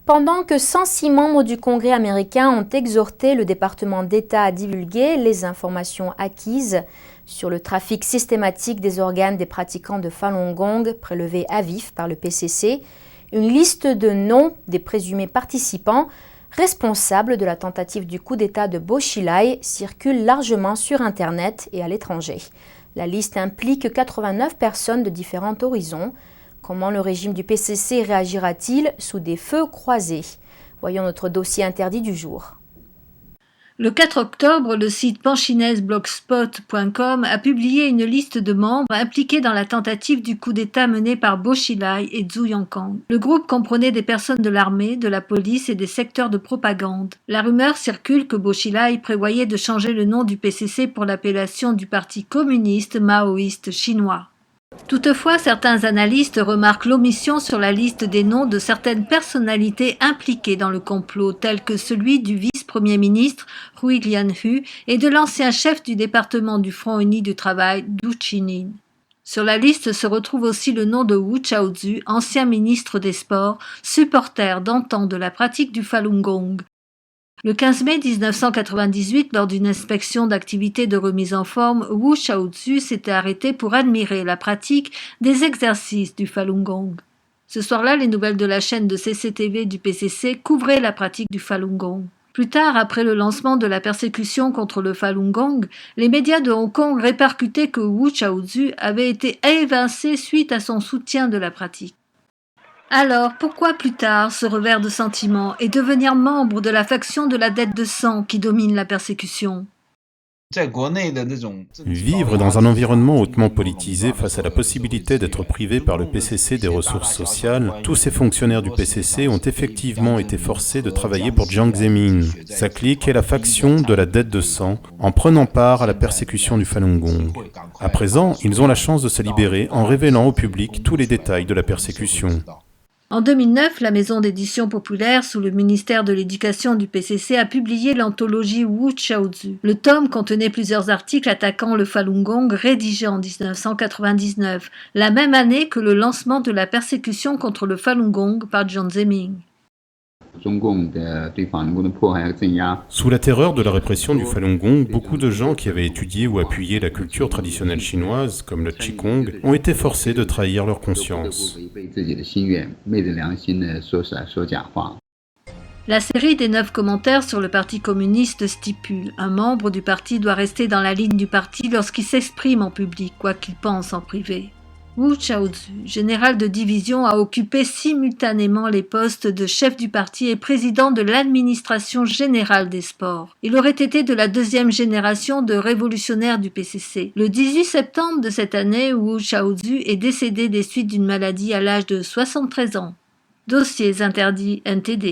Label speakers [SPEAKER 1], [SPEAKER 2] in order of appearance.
[SPEAKER 1] Pendant que 106 membres du Congrès américain ont exhorté le département d'État à divulguer les informations acquises sur le trafic systématique des organes des pratiquants de Falun Gong prélevés à vif par le PCC, une liste de noms des présumés participants responsables de la tentative du coup d'État de Bo Xilai circule largement sur Internet et à l'étranger. La liste implique 89 personnes de différents horizons. Comment le régime du PCC réagira-t-il sous des feux croisés? Voyons notre dossier interdit du jour.
[SPEAKER 2] Le 4 octobre, le site panchinese-blogspot.com a publié une liste de membres impliqués dans la tentative du coup d'État mené par Bo Xilai et Zhu Yongkang. Le groupe comprenait des personnes de l'armée, de la police et des secteurs de propagande. La rumeur circule que Bo Xilai prévoyait de changer le nom du PCC pour l'appellation du Parti communiste maoïste chinois. Toutefois, certains analystes remarquent l'omission sur la liste des noms de certaines personnalités impliquées dans le complot, tels que celui du vice-premier ministre Hui Lianhu et de l'ancien chef du département du Front uni du travail Du Chinin. Sur la liste se retrouve aussi le nom de Wu Chaozu, ancien ministre des Sports, supporter d'antan de la pratique du Falun Gong. Le 15 mai 1998, lors d'une inspection d'activité de remise en forme, Wu Chaozu s'était arrêté pour admirer la pratique des exercices du Falun Gong. Ce soir-là, les nouvelles de la chaîne de CCTV du PCC couvraient la pratique du Falun Gong. Plus tard, après le lancement de la persécution contre le Falun Gong, les médias de Hong Kong répercutaient que Wu Chaozu avait été évincé suite à son soutien de la pratique. Alors, pourquoi plus tard ce revers de sentiment et devenir membre de la faction de la dette de sang qui domine la persécution?
[SPEAKER 3] Vivre dans un environnement hautement politisé face à la possibilité d'être privé par le PCC des ressources sociales, tous ces fonctionnaires du PCC ont effectivement été forcés de travailler pour Jiang Zemin, sa clique et la faction de la dette de sang, en prenant part à la persécution du Falun Gong. À présent, ils ont la chance de se libérer en révélant au public tous les détails de la persécution.
[SPEAKER 2] En 2009, la maison d'édition populaire sous le ministère de l'Éducation du PCC a publié l'anthologie Wu Chaozu. Le tome contenait plusieurs articles attaquant le Falun Gong rédigés en 1999, la même année que le lancement de la persécution contre le Falun Gong par Jiang Zemin.
[SPEAKER 3] Sous la terreur de la répression du Falun Gong, beaucoup de gens qui avaient étudié ou appuyé la culture traditionnelle chinoise, comme le Qigong, ont été forcés de trahir leur conscience.
[SPEAKER 2] La série des 9 commentaires sur le Parti communiste stipule « Un membre du parti doit rester dans la ligne du parti lorsqu'il s'exprime en public, quoi qu'il pense en privé ». Wu Chaozu, général de division, a occupé simultanément les postes de chef du parti et président de l'administration générale des sports. Il aurait été de la deuxième génération de révolutionnaires du PCC. Le 18 septembre de cette année, Wu Chaozu est décédé des suites d'une maladie à l'âge de 73 ans. Dossiers interdits NTD.